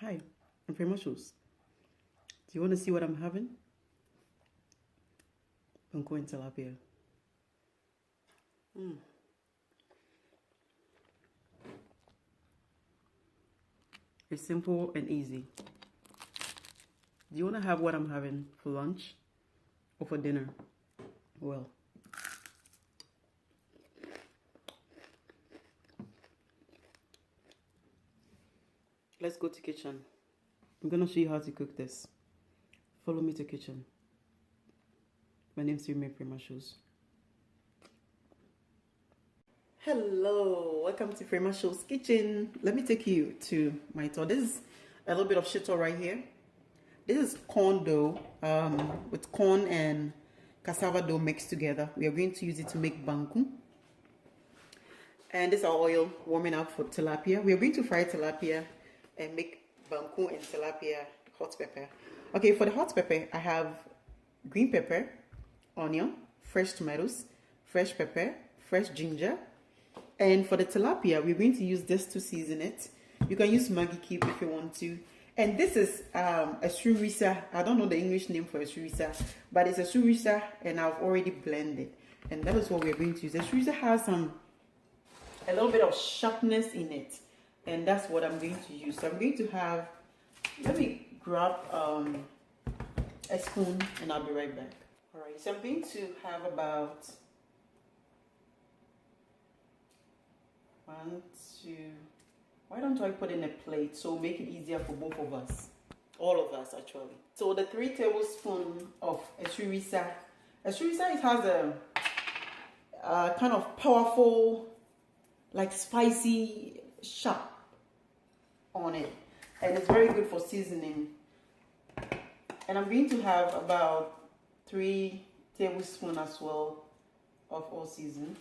Hi, I'm Frema Shows. Do you want to see what I'm having? Banku and Tilapia. It's simple and easy. Do you want to have what I'm having for lunch or for dinner? Well, let's go to kitchen. I'm gonna show you how to cook this. Follow me to kitchen. My name's Frema Shows. Hello, welcome to Frema Shows kitchen. Let me take you to my tour. This is a little bit of shito right here. This is corn dough with corn and cassava dough mixed together. We are going to use it to make banku. And this is our oil warming up for tilapia. We are going to fry tilapia and make banku and tilapia hot pepper. Okay, for the hot pepper, I have green pepper, onion, fresh tomatoes, fresh pepper, fresh ginger. And for the tilapia, we're going to use this to season it. You can use Maggi cube if you want to. And this is a sririsa. I don't know the English name for a sririsa, but it's a sririsa and I've already blended. And that is what we're going to use. The sririsa has a little bit of sharpness in it. And that's what I'm going to use. So I'm going to have, let me grab a spoon and I'll be right back. All right, so I'm going to have about 1, 2. Why don't I put in a plate so make it easier for both of us, all of us actually. So the 3 tablespoons of a sririsa. A sririsa, it has a kind of powerful, like spicy, sharp on it, and it's very good for seasoning. And I'm going to have about 3 tablespoons as well of all season.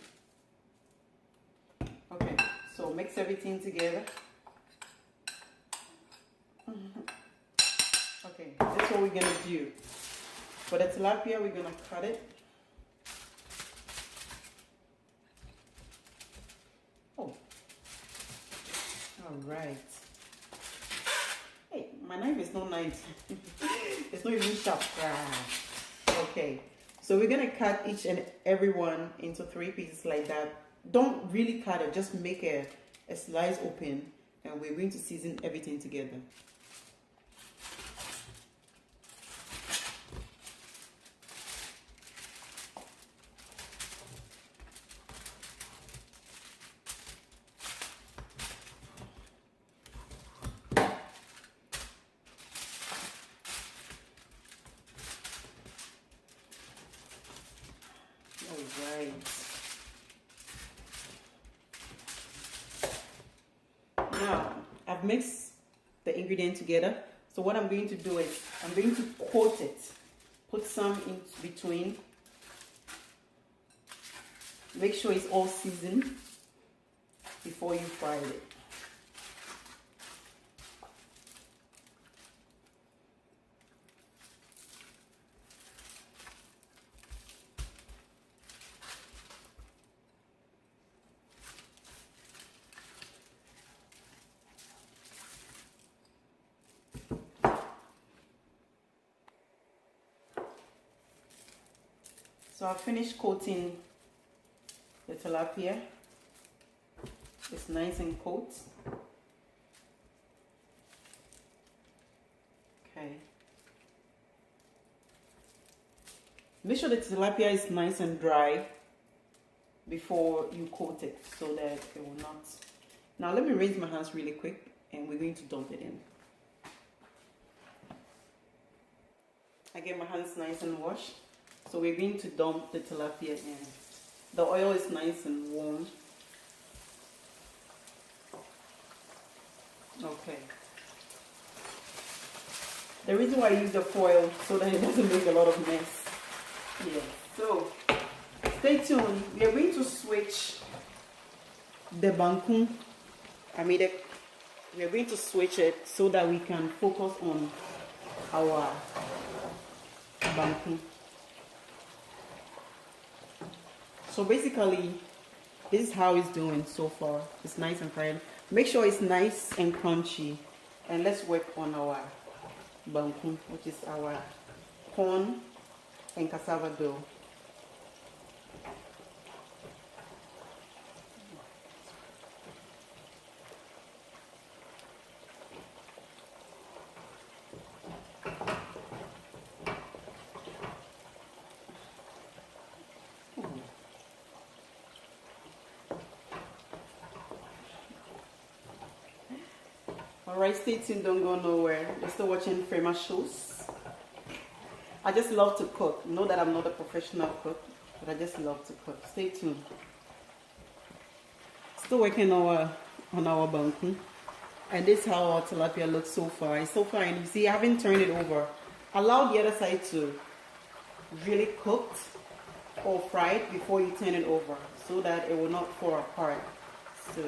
Okay, so mix everything together. Okay, that's what we're gonna do. For the tilapia, we're gonna cut it. Oh, all right. Hey, my knife is not nice. It's not even sharp. Okay, so we're gonna cut each and every one into 3 pieces like that. Don't really cut it, just make a slice open, and we're going to season everything together. All right. Now, I've mixed the ingredient together. So what I'm going to do is, I'm going to coat it. Put some in between. Make sure it's all seasoned before you fry it. So I've finished coating the tilapia. It's nice and coat. Okay. Make sure the tilapia is nice and dry before you coat it so that it will not. Now let me rinse my hands really quick and we're going to dump it in. I get my hands nice and washed. So we're going to dump the tilapia in. The oil is nice and warm. Okay. The reason why I use the foil so that it doesn't make a lot of mess. Yeah. So stay tuned. We are going to switch the banku. We are going to switch it so that we can focus on our banku. So basically, this is how it's doing so far. It's nice and fried. Make sure it's nice and crunchy. And let's work on our banku, which is our corn and cassava dough. Alright, stay tuned, don't go nowhere. You're still watching Frema Shows. I just love to cook. Know that I'm not a professional cook, but I just love to cook. Stay tuned. Still working on our banku. And this is how our tilapia looks so far. It's so fine. You see, I haven't turned it over. Allow the other side to really cooked or fried before you turn it over, so that it will not fall apart. So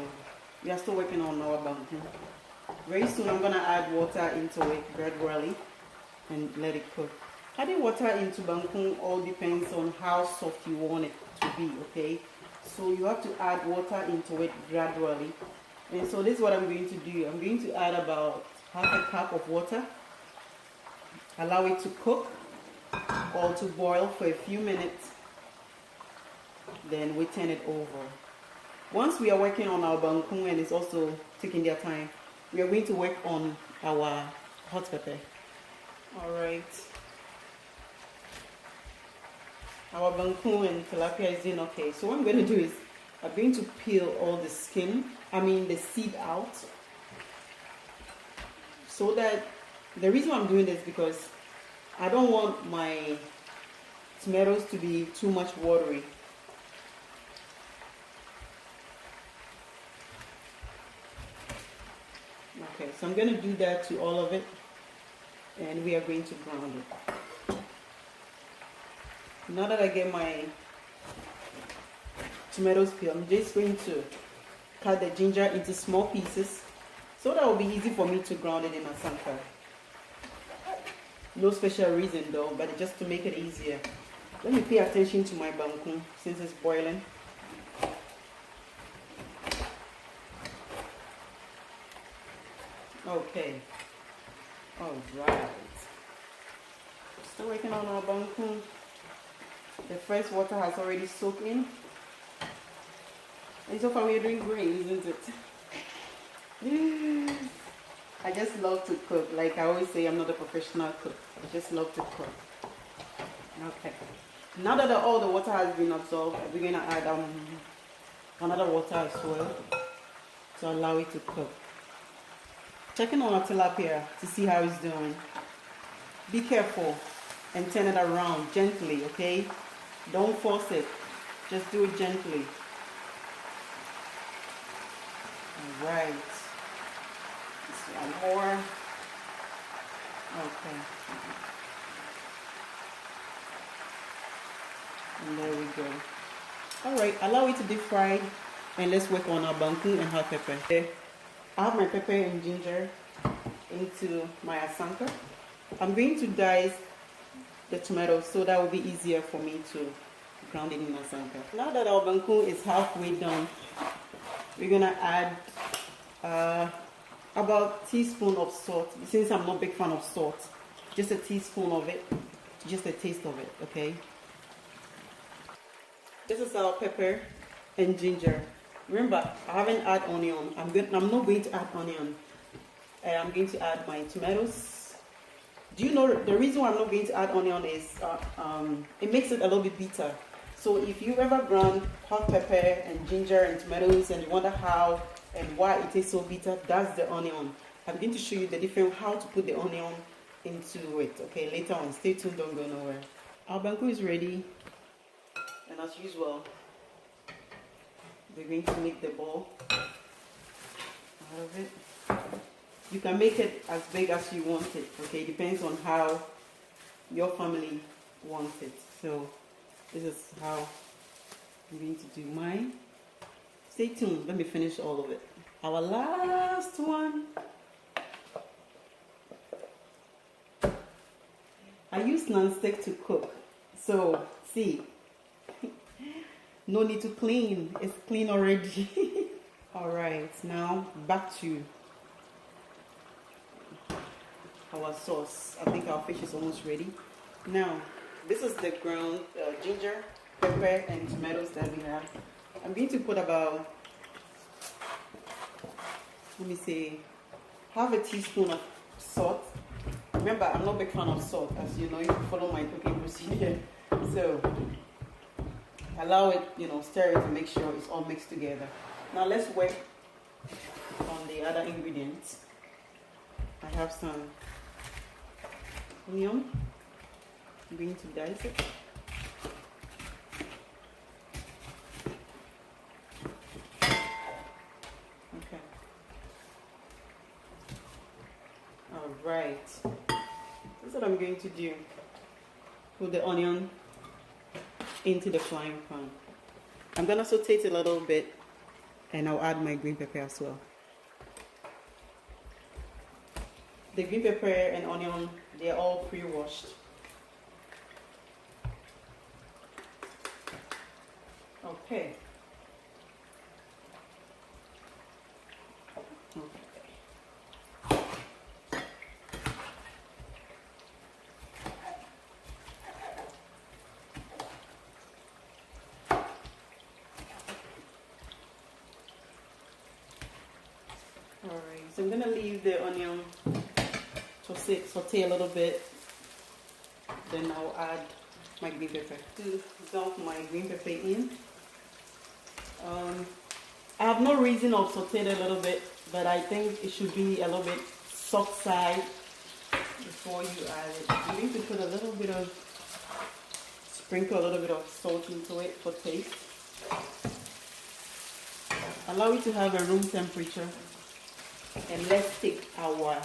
we are still working on our banku. Very soon I'm gonna add water into it gradually and let it cook. Adding water into banku all depends on how soft you want it to be, okay? So you have to add water into it gradually. And so this is what I'm going to do. I'm going to add about half a cup of water. Allow it to cook or to boil for a few minutes. Then we turn it over. Once we are working on our banku and it's also taking their time, we are going to work on our hot pepper. Alright. Our banku and tilapia is doing okay. So what I'm going to do is I'm going to peel all the skin, the seed out. So that, the reason I'm doing this because I don't want my tomatoes to be too much watery. Okay, so I'm going to do that to all of it, and we are going to brown it. Now that I get my tomatoes peeled, I'm just going to cut the ginger into small pieces, so that will be easy for me to ground it in my sanka. No special reason though, but just to make it easier. Let me pay attention to my banku since it's boiling. Okay. Alright. Still working on our banku. The first water has already soaked in. And so far we're doing great, isn't it? I just love to cook. Like I always say, I'm not a professional cook. I just love to cook. Okay. Now that all the water has been absorbed, we're going to add another water as well to allow it to cook. Checking on our tilapia to see how it's doing. Be careful and turn it around gently, okay? Don't force it. Just do it gently. Alright. Just one more. Okay. And there we go. Alright, allow it to deep fry and let's work on our banku and hot pepper. Okay. I have my pepper and ginger into my asanka. I'm going to dice the tomatoes so that will be easier for me to ground it in asanka. Now that our banku is halfway done, we're gonna add about a teaspoon of salt. Since I'm not a big fan of salt, just a teaspoon of it, just a taste of it, okay? This is our pepper and ginger. Remember, I haven't added onion. I'm not going to add onion. I'm going to add my tomatoes. Do you know the reason why I'm not going to add onion is it makes it a little bit bitter. So if you ever ground hot pepper and ginger and tomatoes and you wonder how and why it is so bitter, that's the onion. I'm going to show you the different how to put the onion into it. Okay, later on. Stay tuned, don't go nowhere. Our banku is ready, and as usual, we're going to make the ball out of it. You can make it as big as you want it, okay? Depends on how your family wants it. So this is how I'm going to do mine. Stay tuned, let me finish all of it. Our last one. I use non-stick to cook. So see, no need to clean, it's clean already. Alright, now back to our sauce. I think our fish is almost ready. Now, this is the ground ginger, pepper, and tomatoes that we have. I'm going to put about, let me say, half a teaspoon of salt. Remember, I'm not a big fan of salt, as you know, if you follow my cooking procedure. So, allow it, stir it to make sure it's all mixed together. Now let's work on the other ingredients. I have some onion. I'm going to dice it. Okay. All right. This is what I'm going to do. Put the onion into the frying pan. I'm gonna saute it a little bit, and I'll add my green pepper as well. The green pepper and onion, they're all pre-washed. Okay. Alright, so I'm gonna leave the onion to saute a little bit. Then I'll add my green pepper. To dump my green pepper in. I have no reason of sauteing a little bit, but I think it should be a little bit soft side before you add it. You need to put a little bit of, sprinkle a little bit of salt into it for taste. Allow it to have a room temperature. And let's take our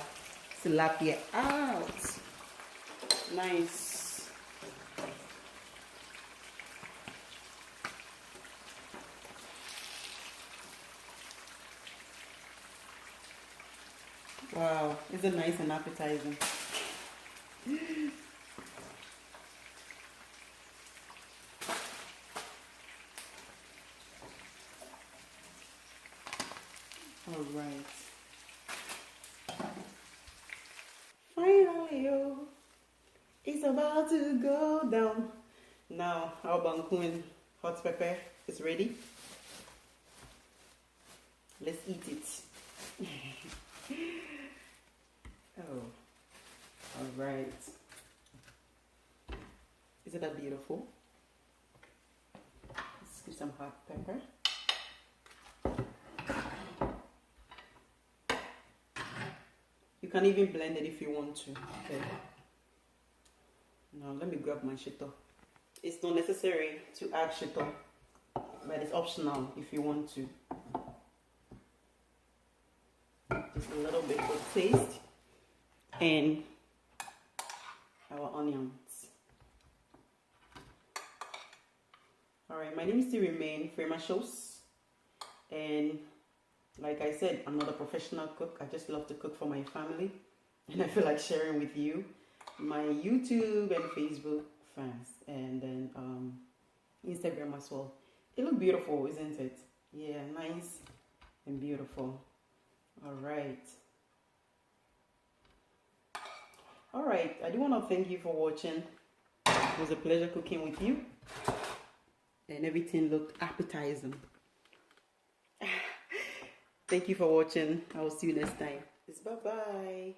tilapia out. Nice. Wow, is it nice and appetizing? All right. Finally, it's about to go down. Now our banku and hot pepper is ready. Let's eat it. Oh, all right. Isn't that beautiful? Let's do some hot pepper. You can even blend it if you want to. Okay. Now let me grab my shito. It's not necessary to add shito, but it's optional if you want to. Just a little bit for taste. And our onions. Alright, my name is still remain Frema Shows, and like I said, I'm not a professional cook. I just love to cook for my family, and I feel like sharing with you, my YouTube and Facebook fans, and then Instagram as well. It looks beautiful, isn't it? Yeah, nice and beautiful. Alright, I do want to thank you for watching. It was a pleasure cooking with you, and everything looked appetizing. Thank you for watching. I will see you next time. Bye bye.